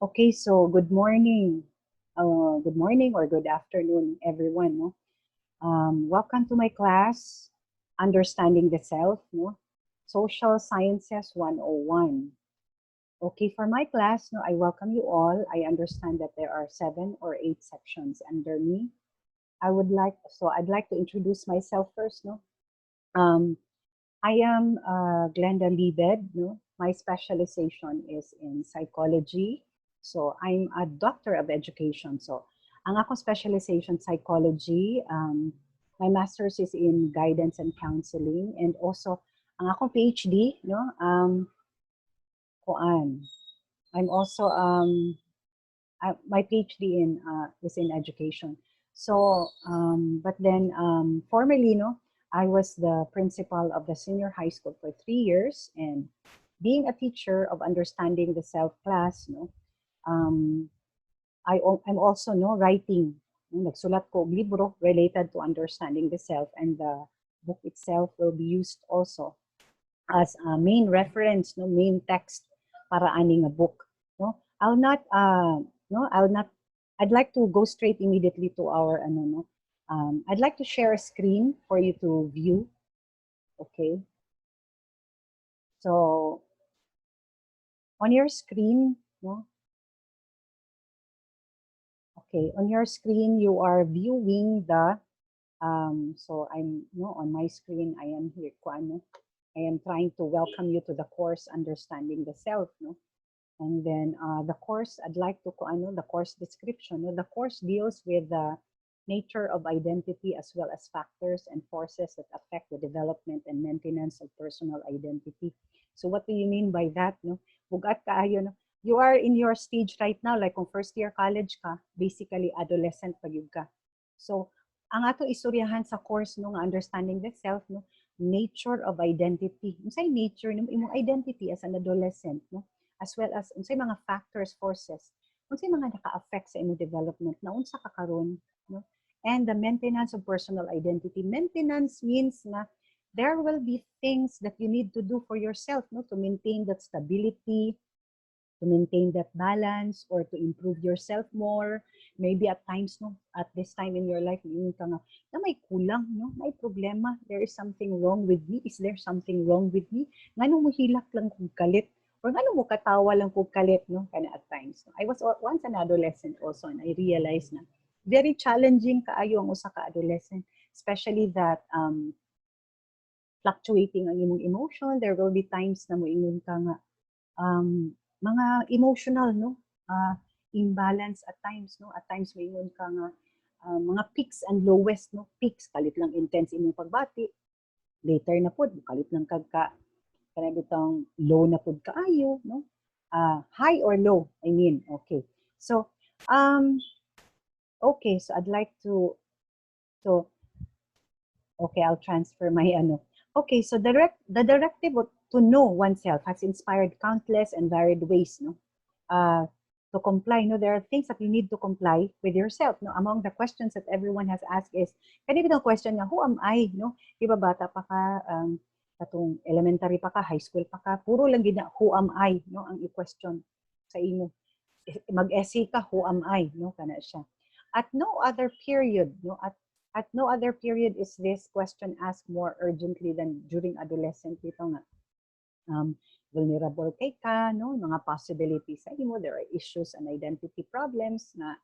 Okay, so good morning. Good morning or good afternoon, everyone. No? Welcome to my class, Understanding the Self, no? Social Sciences 101. Okay, for my class, no, I welcome you all. I understand that there are 7 or 8 sections under me. I'd like to introduce myself first, no? Um, I am Glenda Libed, no? My specialization is in psychology. So I'm a doctor of education. So ang akong specialization psychology, my master's is in guidance and counseling, and also ang akong PhD, no? Kuan. I'm also my PhD is in education. So, but then formerly, no, I was the principal of the senior high school for 3 years, and being a teacher of understanding the self class, no, um, I'm also no writing. Nagsulat ko og libro related to understanding the self, and the book itself will be used also as a main reference, no, main text para ani nga book. No, I'll not, no, I'll not. I'd like to go straight immediately to our ano, no. I'd like to share a screen for you to view. Okay. So on your screen, no. Okay, on your screen you are viewing the. So I'm no on my screen. I am here. Ano, I am trying to welcome you to the course Understanding the Self. No. And then the course, I'd like to ano, the course description. No? The course deals with the nature of identity as well as factors and forces that affect the development and maintenance of personal identity. So what do you mean by that? No? Bugat kaayo, no? You are in your stage right now, like kung first year college ka, basically adolescent pa yun ka. So ang ato istoryahan sa course no, nga understanding the self, no, nature of identity. Unsay nature no, imong identity as an adolescent, no? As well as unsay mga factors, forces, unsay mga naka-affect sa imong development na unsa ka karon, no? And the maintenance of personal identity. Maintenance means na there will be things that you need to do for yourself, no, to maintain that stability, to maintain that balance, or to improve yourself more. Maybe at times, no, at this time in your life, yung ka nga, na may kulang, no, may problema, there is something wrong with me, is there something wrong with me? Ngano mo hilak lang kung kalit? Or ngano mo katawa lang kung kalit, no, kana at times. I was once an adolescent also, and I realized na very challenging kaayo ang usa ka adolescent, especially that fluctuating ang imong emotion. There will be times na moingon ka nga, mga emotional, no, imbalance at times, no, at times moingon ka nga mga peaks and lowest, no, peaks kalit lang intense imong pagbati, later na pod kalit lang kagka kana bitang low na pod kaayo, no, high or low, I mean. Okay, so okay, so I'd like to so okay, I'll transfer my ano. Okay, so the directive to know oneself has inspired countless and varied ways, no? To comply, no? There are things that you need to comply with yourself, no? Among the questions that everyone has asked is, kanina bitang question nga, who am I, no? Diba bata pa ka, katong elementary pa ka, high school pa ka, puro lang gina, who am I, no? Ang i-question sa imo. Mag-essay ka, who am I, no? Kana siya. At no other period, no? At no other period is this question asked more urgently than during adolescent. Dito nga, vulnerable kay ka, no? Mga possibilities sa imo. There are issues and identity problems na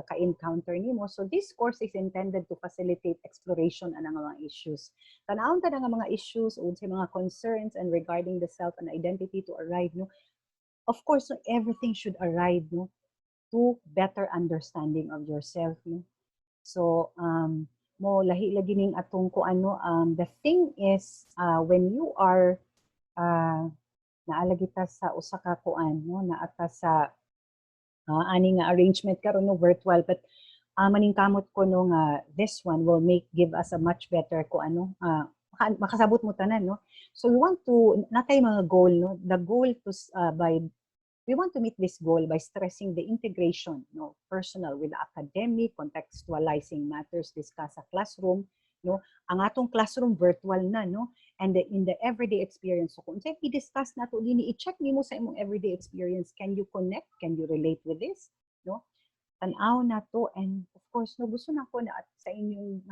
ka-encounter nimo. So this course is intended to facilitate exploration ng mga issues. Tanawon ta nga mga issues o sa mga concerns and regarding the self and identity to arrive, no? Of course, no, everything should arrive, no, to better understanding of yourself, no? So, mo lahi lagi ning atong ko ano, the thing is, when you are, naala kita sa usa ka kuan, no, naata sa ani nga arrangement karon no virtual, but maningkamot ko no nga this one will give us a much better ko ano, makasabot mo tanan, no. So we want to natay mga goal, no, the goal to we want to meet this goal by stressing the integration, no, personal with academic, contextualizing matters discussed sa classroom, no. Ang atong classroom virtual na, no, And in the everyday experience, so kung i-discuss na to, i-check mo sa imong everyday experience, can you connect, can you relate with this, no? Tanaw na to, and of course, no, gusto na ko na sa inyong,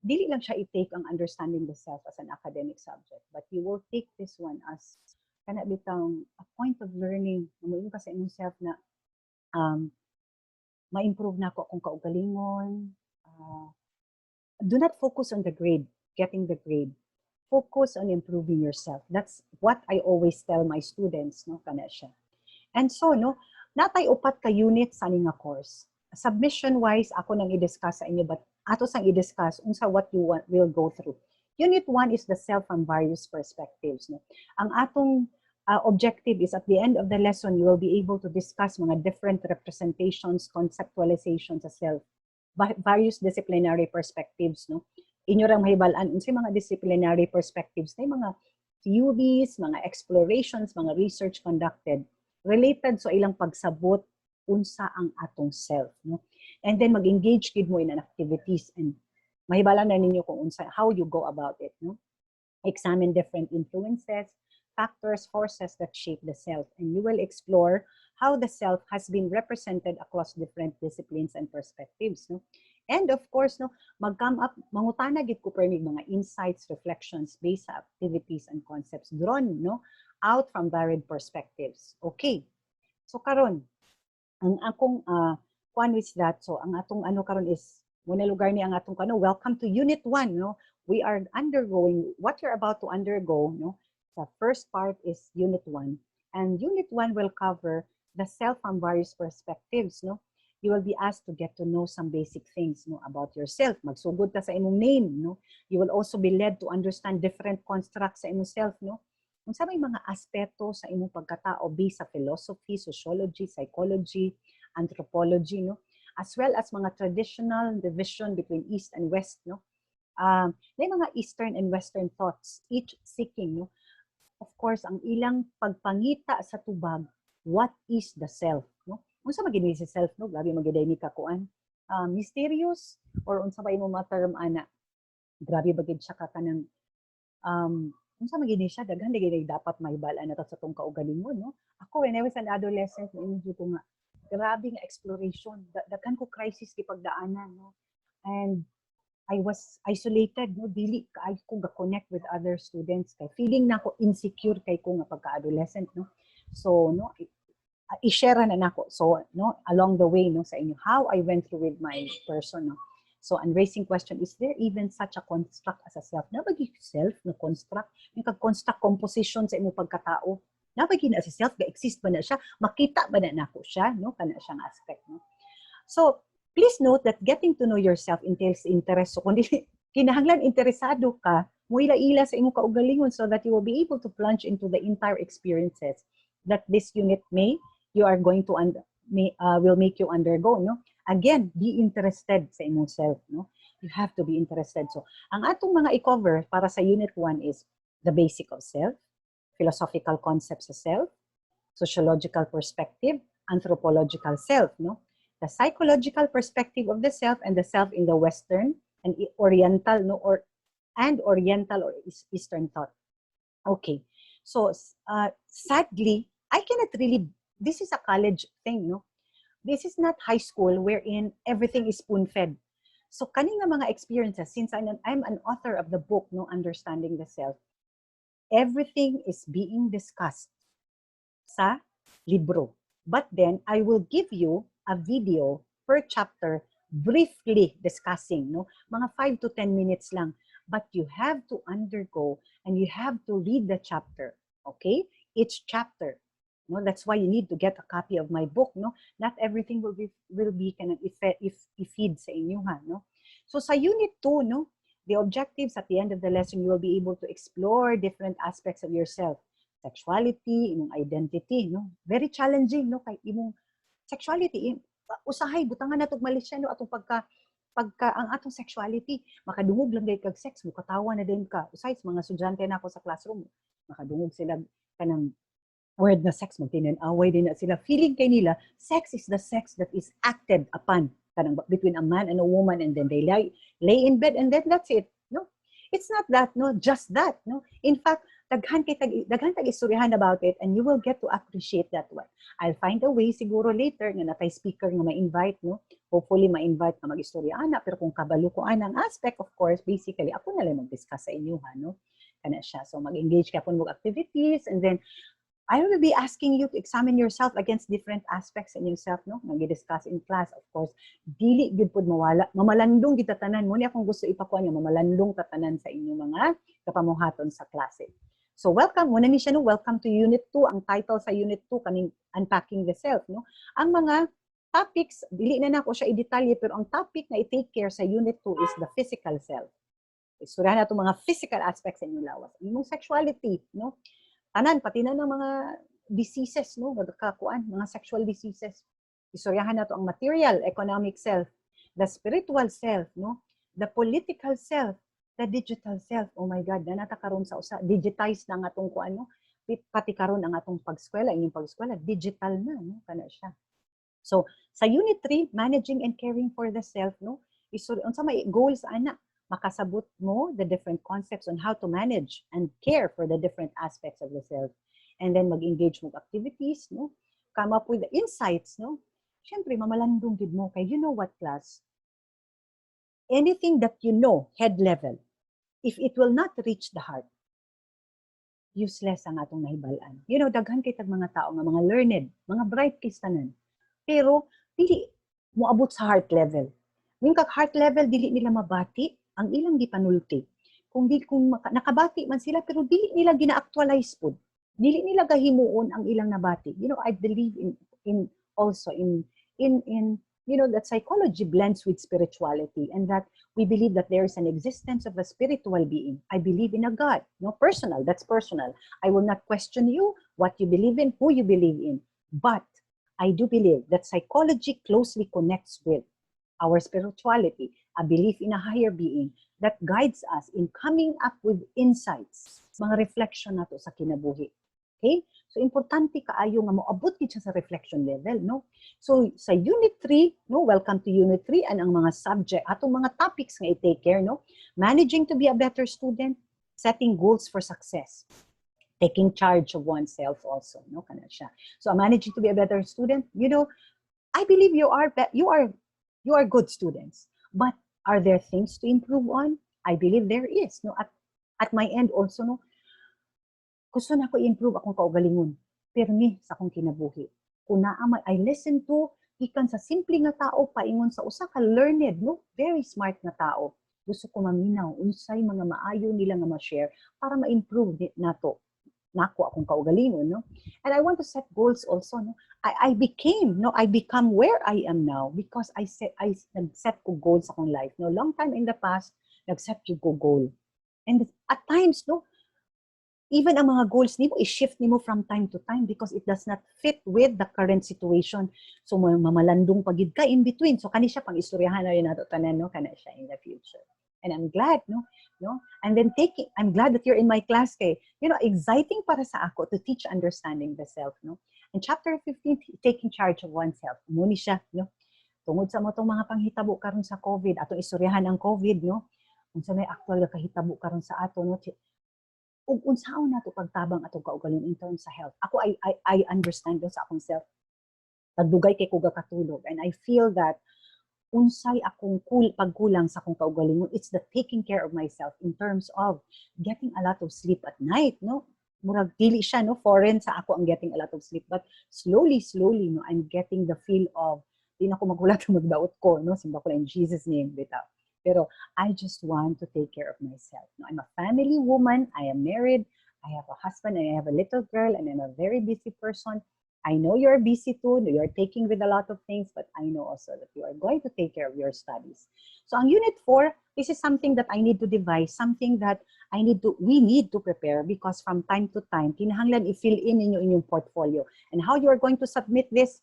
dili lang siya i-take ang understanding the self as an academic subject, but you will take this one as kana bitang a point of learning, mo ka sa imong self na ma-improve na ako akong kaugalingon. Do not focus on the grade, getting the grade. Focus on improving yourself. That's what I always tell my students, no, kana siya. And so, no, natay upat ka unit sa nga course. Submission-wise, ako nang i-discuss sa inyo, but ato sang i-discuss unsa what you want, will go through. Unit 1 is the self from various perspectives. No? Ang atong objective is at the end of the lesson, you will be able to discuss mga different representations, conceptualizations sa self, various disciplinary perspectives. No? Inyo rang mahibalaan unsay mga disciplinary perspectives na mga theories, mga explorations, mga research conducted related sa ilang pagsabot unsa ang atong self, no? And then mag-engage gid mo in an activities and mahibalaan na ninyo kung unsa how you go about it, no? Examine different influences, factors, forces that shape the self, and you will explore how the self has been represented across different disciplines and perspectives, no? And of course, no, mag-come up, mangutana gid ko permi mga insights, reflections based sa activities and concepts drawn, no, out from varied perspectives. Okay. So karon, ang akong kuan with that, so ang atong ano karon is muna lugar ni ang atong kano, welcome to unit 1, no. We are undergoing what you're about to undergo, no. The first part is unit 1, and unit 1 will cover the self from various perspectives, no. You will be asked to get to know some basic things, no, about yourself. Magsugod ka sa imong name, no. You will also be led to understand different constructs sa imong self, no. Unsa may mga aspeto sa imong pagkatao based sa philosophy, sociology, psychology, anthropology, no, as well as mga traditional division between East and West, no. May mga Eastern and Western thoughts, each seeking, no, of course, ang ilang pagpangita sa tubag, what is the self, no? Unsa magini si self, no? Grabe magiday ni kakuan. Mysterious or unsa ba imo ma-term ana? Grabe bagid siya ka kanang unsa magini siya daghan gid dapat mahibalaan nato sa tong kaugalingon, no? Ako when I was an adolescent, na-enjoy ko nga grabe nga exploration. Daghan ko crisis di pagdaanan, no? And I was isolated, no, dili kay ko ga-connect with other students kay feeling na ko insecure kay ko nga pagka-adolescent, no. So, no, i-share na nako. So, no, along the way, no, sa inyo how I went through with my person, no. So, ang raising question, is there even such a construct as a self? Nabagi self na construct, yung kag-construct composition sa imong pagkatao. Nabagi na si self, ga-exist ba na siya? Makita ba na nako siya, no, kana siyang aspect, no. So, please note that getting to know yourself entails interest. So, kung kinahanglan interesado ka, mo ila-ila sa imong kaugalingon so that you will be able to plunge into the entire experiences that this unit will make you undergo, no? Again, be interested sa imong self, no? You have to be interested. So, ang atong mga i-cover para sa unit 1 is the basic of self, philosophical concepts of self, sociological perspective, anthropological self, no? The psychological perspective of the self and the self in the Western and Oriental, no, Oriental or Eastern thought. Okay, so sadly, I cannot really. This is a college thing, no. This is not high school wherein everything is spoon-fed. So kaning nga mga experiences, since I'm an author of the book, no, Understanding the Self, everything is being discussed sa libro. But then I will give you a video per chapter briefly discussing, no, mga 5 to 10 minutes lang. But you have to undergo and you have to read the chapter, okay? Each chapter. No, that's why you need to get a copy of my book, no? Not everything will be kind of i-feed sa inyo, ha, no? So sa unit 2, no, the objectives at the end of the lesson, you will be able to explore different aspects of yourself. Sexuality, imong identity, no? Very challenging, no? Kay imong sexuality, usahay, butangan na itong Malaysia, no? Atong pagka ang atong sexuality, makadungog lang gay kag sex, mukatawa na din ka. Usahay, mga estudyante na ako sa classroom, makadungog sila kanang word na sex, magtinan-away din na sila. Feeling kay nila, sex is the sex that is acted upon kanang between a man and a woman, and then they lay in bed, and then that's it, no? It's not that, no, just that, no. In fact, daghan kay istoryahan about it, and you will get to appreciate that one. I'll find a way siguro later nga natay speaker nga ma-invite, no. Hopefully ma-invite na mag-istorya ana, pero kung kabalo ko anang aspect, of course, basically ako na lang mag-discuss sa inyo, ha, no. Kana siya. So mag-engage ka po mo activities, and then I will be asking you to examine yourself against different aspects in yourself, no? Nag-discuss in class, of course. Dili gud pud mawala, mamalandong kita tanan. Mo ni akong gusto ipakuan nga mamalandong tatanan sa inyong mga kapamuhaton sa klase. So welcome, muna ni siya, no? Welcome to Unit 2. Ang title sa Unit 2 kaning Unpacking the Self, no? Ang mga topics, dili na nako siya i-detalye, pero ang topic na i-take care sa Unit 2 is the physical self. Istoryahan na itong mga physical aspects sa inyong lawas. Yung sexuality, no? Tanan, pati na ng mga diseases, no? Magkakakuan, mga sexual diseases. Istoryahan na to ang material, economic self, the spiritual self, no? The political self, the digital self. Oh my God, na natakaroon sa usa. Digitize na nga itong kuan, no? Pati karon ang atong pagskwela, inyong pagskwela, digital na, no? Kana siya. So, sa Unit 3, managing and caring for the self, no? Unsa may goals ana? Makasabot mo the different concepts on how to manage and care for the different aspects of the self. And then mag-engage mo activities, no? Come up with the insights, no? Siyempre, mamalandong gid mo. Kay you know what, class? Anything that you know, head level, if it will not reach the heart, useless ang atong nahibalaan. You know, daghan kay tag mga tao nga mga learned, mga bright kids tanan. Pero, dili mo abot sa heart level. Yung kag heart level, dili nila mabati ang ilang gipanulti. Kung nakabati man sila, pero dili nila gina-actualize po. Dili nila gahimuon ang ilang nabati. You know, I believe in also in you know, that psychology blends with spirituality, and that we believe that there is an existence of a spiritual being. I believe in a God. No, personal, that's personal. I will not question you, what you believe in, who you believe in. But I do believe that psychology closely connects with our spirituality, a belief in a higher being that guides us in coming up with insights, mga reflection nato sa kinabuhi. Okay? So, importante kaayo nga moabot gid siya sa reflection level, no? So, sa Unit 3, no, welcome to Unit 3, and ang mga subject, atong mga topics nga i-take care, no? Managing to be a better student, setting goals for success, taking charge of oneself also, no? Kana siya. So, managing to be a better student, you know, I believe you are good students, but are there things to improve on? I believe there is. No, at my end also, no, gusto na ko i-improve akong kaugalingon. Pirmi sa akong kinabuhi. Kung naamay, I listen to ikan sa simple nga tao paingon sa usa ka learned, no, very smart nga tao. Gusto ko maminaw unsay mga maayo nila nga ma-share para ma-improve nato nako akong kaugalingon, no? And I want to set goals also, no? I become where I am now because I nag-set ko goals akong life, no? Long time in the past, nag-set ko goal. And at times, no, even ang mga goals nimo i-shift nimo from time to time because it does not fit with the current situation. So mamalandong pagid ka in between. So kani siya pang istoryahan na rin nato tanan, no, kana siya in the future. And I'm glad, no? And then I'm glad that you're in my class kay, you know, exciting para sa ako to teach understanding the self, no? In chapter 15, taking charge of oneself. Muni siya, no? Tungod sa mo tong mga panghitabo karon sa COVID, atong istoryahan ang COVID, no? Unsa may actual kahitabo karon sa ato, no? Ug unsaon nato pagtabang atong kaugalingon in terms sa health. Ako I understand do sa akong self. Pagdugay kay ko katulog, and I feel that unsay akong pagkulang sa akong kaugalingon, it's the taking care of myself in terms of getting a lot of sleep at night, no? Murag dili siya, no, foreign sa ako ang getting a lot of sleep, but slowly, no, I'm getting the feel of di na ko magulat magdaot ko, no, simba ko in Jesus name bitaw. Pero I just want to take care of myself. No, I'm a family woman, I am married, I have a husband, and I have a little girl, and I'm a very busy person. I know you're busy too, you're taking with a lot of things, but I know also that you are going to take care of your studies. So on Unit 4, this is something that I need to devise, something that we need to prepare because from time to time, kinahanglan i-fill in inyong portfolio. And how you are going to submit this,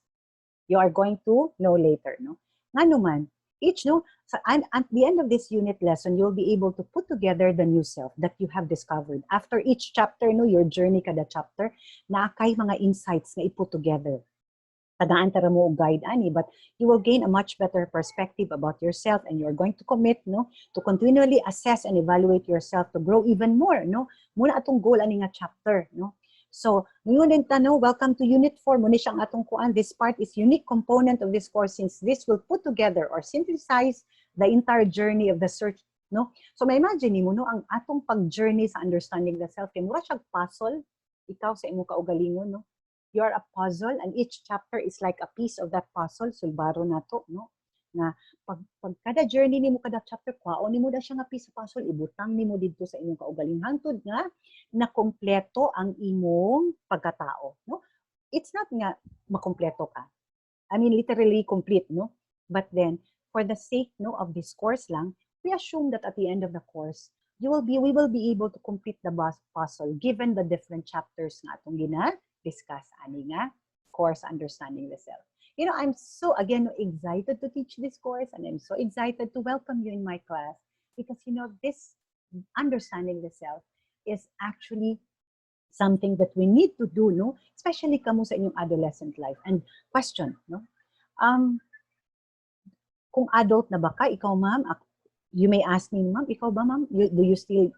you are going to know later, no? Nga naman, at the end of this unit lesson, you'll be able to put together the new self that you have discovered. After each chapter, no, your journey kada chapter, na kay mga insights na i-put together. tagaan tara mo og guide ani, but you will gain a much better perspective about yourself, and you're going to commit no to continually assess and evaluate yourself to grow even more no. Muna atong goal ani nga chapter no. So ngayon din tano, welcome to unit 4 mo ni siyang atong kuan. This part is unique component of this course since this will put together or synthesize the entire journey of the search no. So may imagine mo no ang atong pag-journey sa understanding the self kay mura siyang puzzle ikaw sa imong kaugalingon no. You are a puzzle and each chapter is like a piece of that puzzle. Sulbaro na to, no? Na pag kada journey nimo kada chapter, kwaon nimo da siya nga piece of puzzle, ibutang nimo dito sa imong kaugaling hangtod nga na kompleto ang imong pagkatao, no? It's not nga makompleto ka. I mean literally complete, no? But then for the sake no of this course lang, we assume that at the end of the course, we will be able to complete the puzzle given the different chapters nga atong discuss ani nga course understanding the self. You know, I'm so again excited to teach this course, and I'm so excited to welcome you in my class because you know this understanding the self is actually something that we need to do, no? Especially kamo sa inyong adolescent life. And question, no? Kung adult na ba ka, ikaw ma'am, you may ask me, ma'am, ikaw ba ma'am, do you still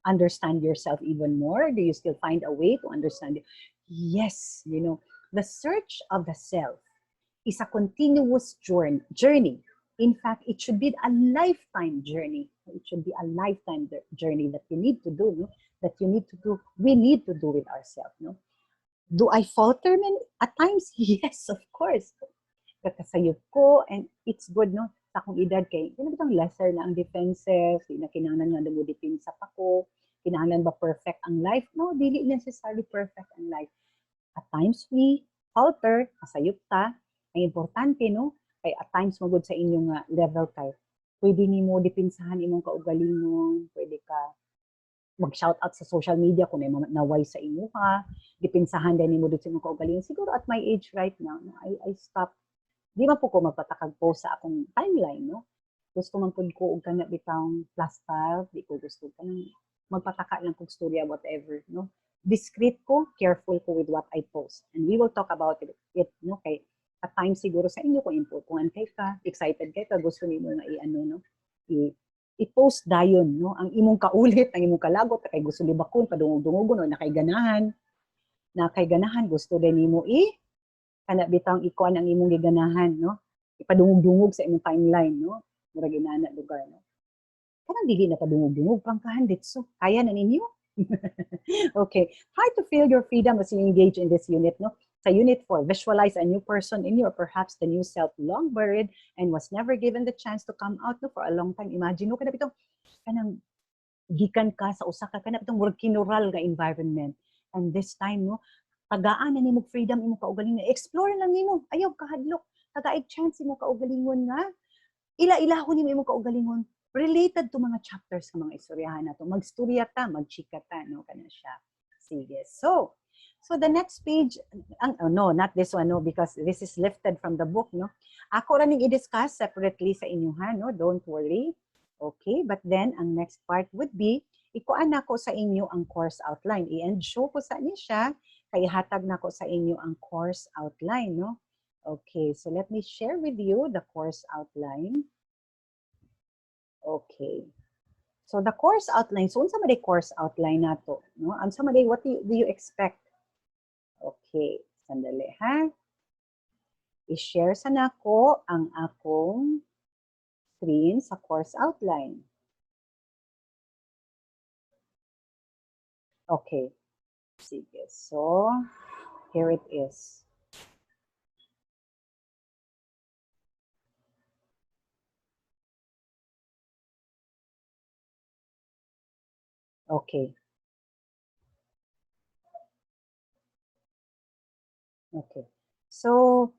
understand yourself even more? Do you still find a way to understand it? Yes, you know, the search of the self is a continuous journey. In fact, it should be a lifetime journey. It should be a lifetime journey that you need to do, no? That you need to do, we need to do with ourselves, no? Do I falter at times? Yes, of course. Kakasayop ko, and it's good, no? Sa akong edad kay, bitang lesser na ang defenses, di na kinahanglan nga dumudipin sa pako, kinahanglan ba perfect ang life? No, dili necessarily perfect ang life. At times we falter, kasayop ta, ang importante, no? Kay at times magud sa inyong level kay, pwede nimo dipinsahan imong kaugalingon, pwede ka mag-shout out sa social media kung may naway sa inyo ha, dipinsahan din nimo dito sa imong kaugalingon. Siguro at my age right now, no, I stop. Di man po ko magpatakag po sa akong timeline, no? Gusto man po ko og kana bitang lifestyle, di ko gusto kanang magpataka lang kog storya whatever, no? Discreet ko, careful ko with what I post. And we will talk about it no? Kay at times siguro sa inyo kung imputungan kay ka, excited kay ka, gusto nimo nga i-ano, no? I-post dayon, no? Ang imong kaulit, ang imong kalagot, kay gusto libakon, padungog-dungogon, o nakay ganahan, gusto din nimo kana bitang ikuan ang imong giganahan, no? Ipadungog-dungog sa imong timeline, no? Murag inana lugar, no? Kanang dili na padungog-dungog, prangkahan ditso. Kaya na ninyo? Okay. Hard to feel your freedom as you engage in this unit, no? Sa unit 4, visualize a new person in you or perhaps the new self long buried and was never given the chance to come out, no? For a long time. Imagine, no? Kana bitang, kanang gikan ka sa usa ka, kana bitang murag kinural nga environment. And this time, no? Tagaan na nimo freedom imo kaugalingon, explore lang nimo, ayaw kahadlok, tagaig chance imo kaugalingon nga ila-ilahon nimo imo kaugalingon related to mga chapters sa mga istoryahan nato, magstorya ta, magchika ta, no, kana siya. Sige, so the next page, no, not this one, no, because this is lifted from the book, no. Ako ra ning i-discuss separately sa inyo ha, no, don't worry. Okay, but then ang next part would be ikuan nako sa inyo ang course outline, i-end show ko sa siya. Kaya hatag na ko sa inyo ang course outline, no? Okay, so let me share with you the course outline. Okay. So the course outline, so unsa man day course outline nato, no? Unsa man day, what do you expect? Okay, sandali ha. I-share sa nako ang akong screen sa course outline. Okay. Sige, so here it is. Okay. Okay. So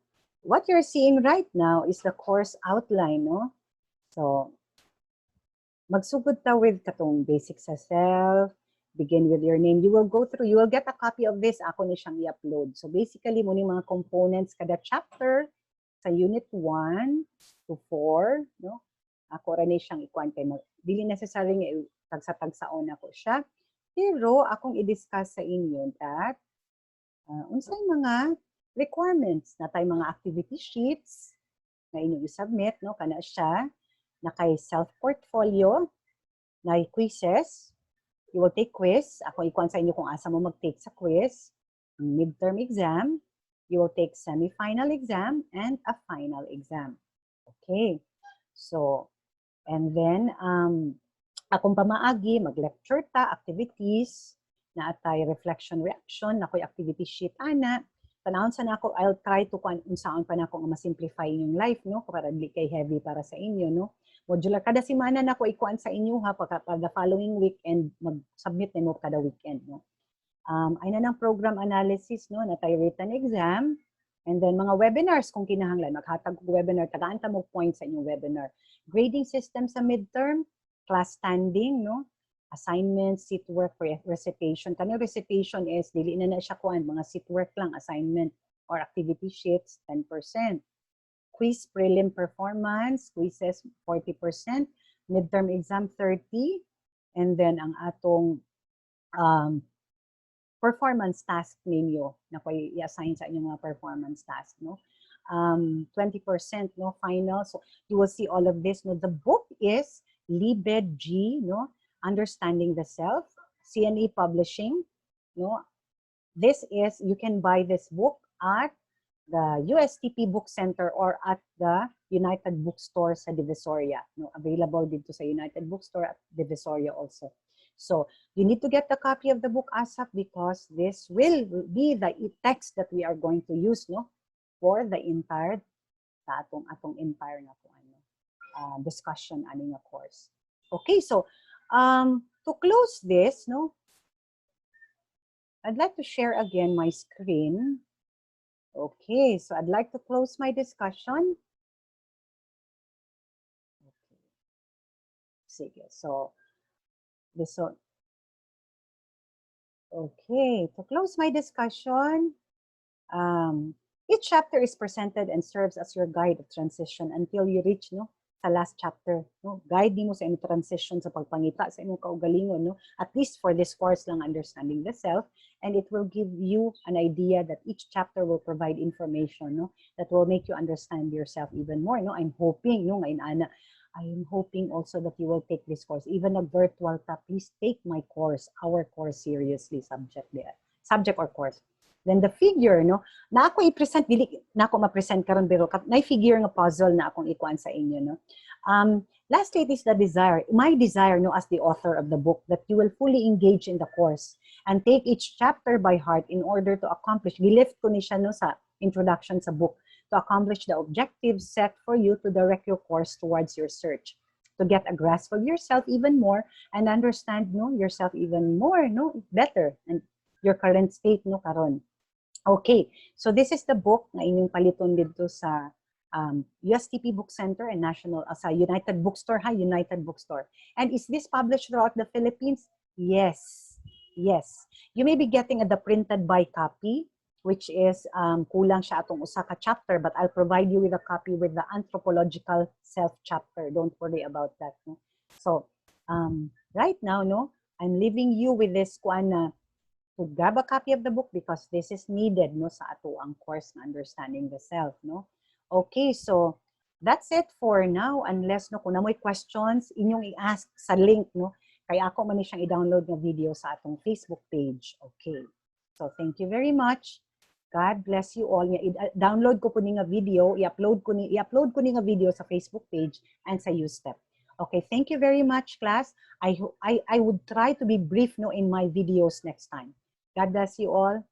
what you're seeing right now is the course outline, no? So magsugod ta with katong basic sa self, begin with your name. You will go through, you will get a copy of this, ako ni siyang i-upload. So basically, muna mga components kada chapter sa unit 1 to 4, no? Ako rin siyang ikuan kay dili necessary nga tagsa-tagsaon ako siya. Pero akong i-discuss sa inyo that unsay mga requirements na tayo mga activity sheets na inyong i-submit, no? Kana siya, na kay self-portfolio, na quizzes. You will take quiz. Ako ikuan sa inyo kung asa mo mag-take sa quiz. Midterm exam. You will take semi-final exam and a final exam. Okay. So, and then, akong pamaagi, mag-lecture ta, activities, na atay reflection reaction, na ko'y activity sheet ana. Panahon sa nako, I'll try to unsaon pa nako nga ma-simplify yung life, no? Para di kay heavy para sa inyo, no? Modular kada semana na ko ikuan sa inyo ha, pagka the following weekend mag-submit nimo kada weekend, no? Ay na ng program analysis, no? Na tayo written exam. And then mga webinars kung kinahanglan, maghatag ko webinar, tagaan ta mo points sa inyong webinar. Grading system sa midterm, class standing, no? Assignments, seat work, recitation. Kanang recitation is, dili na siya kuan, mga seat work lang, assignment or activity sheets, 10%. Quiz, prelim performance, quizzes, 40%. Midterm exam, 30%. And then ang atong performance task ninyo na ko i-assign sa inyong mga performance task, no? 20%, no, final. So you will see all of this, no? The book is Libed G, no? Understanding the Self, CNE Publishing, no? This is, you can buy this book at the USTP Book Center or at the United Bookstore sa Divisoria, no? Available dito sa United Bookstore at Divisoria also. So you need to get the copy of the book ASAP because this will be the text that we are going to use, no, for the entire atong entire na po discussion aning nga course. Okay, so to close this, no, I'd like to share again my screen. Okay, so I'd like to close my discussion. Okay. Sige, so this one. Okay, to close my discussion, each chapter is presented and serves as your guide of transition until you reach, no, sa last chapter, no, guide nimo sa imong transition sa pagpangita sa imong kaugalingon, no, at least for this course lang, understanding the self, and it will give you an idea that each chapter will provide information, no, that will make you understand yourself even more, no. I'm hoping, no, ngayon ana, I am hoping also that you will take this course, even a virtual ta, please take my course, our course seriously, subject or course. Then the figure, no, na ako i-present, dili na ako ma-present karon pero na figure nga puzzle na akong ikuan sa inyo, no. Lastly, it is the desire, my desire, no, as the author of the book, that you will fully engage in the course and take each chapter by heart in order to accomplish, gilift ko ni siya, no, sa introduction sa book, to accomplish the objectives set for you to direct your course towards your search, to get a grasp of yourself even more and understand, no, yourself even more, no, better, and your current state, no, karon. Okay, so this is the book na inyong paliton dito sa USTP Book Center and National, sa United Bookstore, United Bookstore. And is this published throughout the Philippines? Yes, yes. You may be getting the printed by copy, which is kulang siya atong usa ka chapter, but I'll provide you with a copy with the anthropological self chapter. Don't worry about that. No? So right now, no, I'm leaving you with this kuan na to grab a copy of the book because this is needed, no, sa ato ang course na understanding the self, no. Okay, so that's it for now, unless, no, kung na may questions inyong i-ask sa link, no, kaya ako man siyang i-download ng video sa atong Facebook page. Okay, so thank you very much. God bless you all. I-download ko po ni nga video, i-upload ko ni nga video sa Facebook page and sa USTEP. Okay, thank you very much, class. I would try to be brief, no, in my videos next time. God bless you all.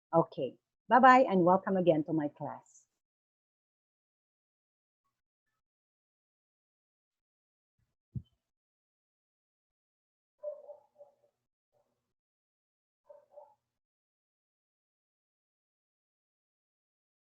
Okay, bye-bye and welcome again to my class.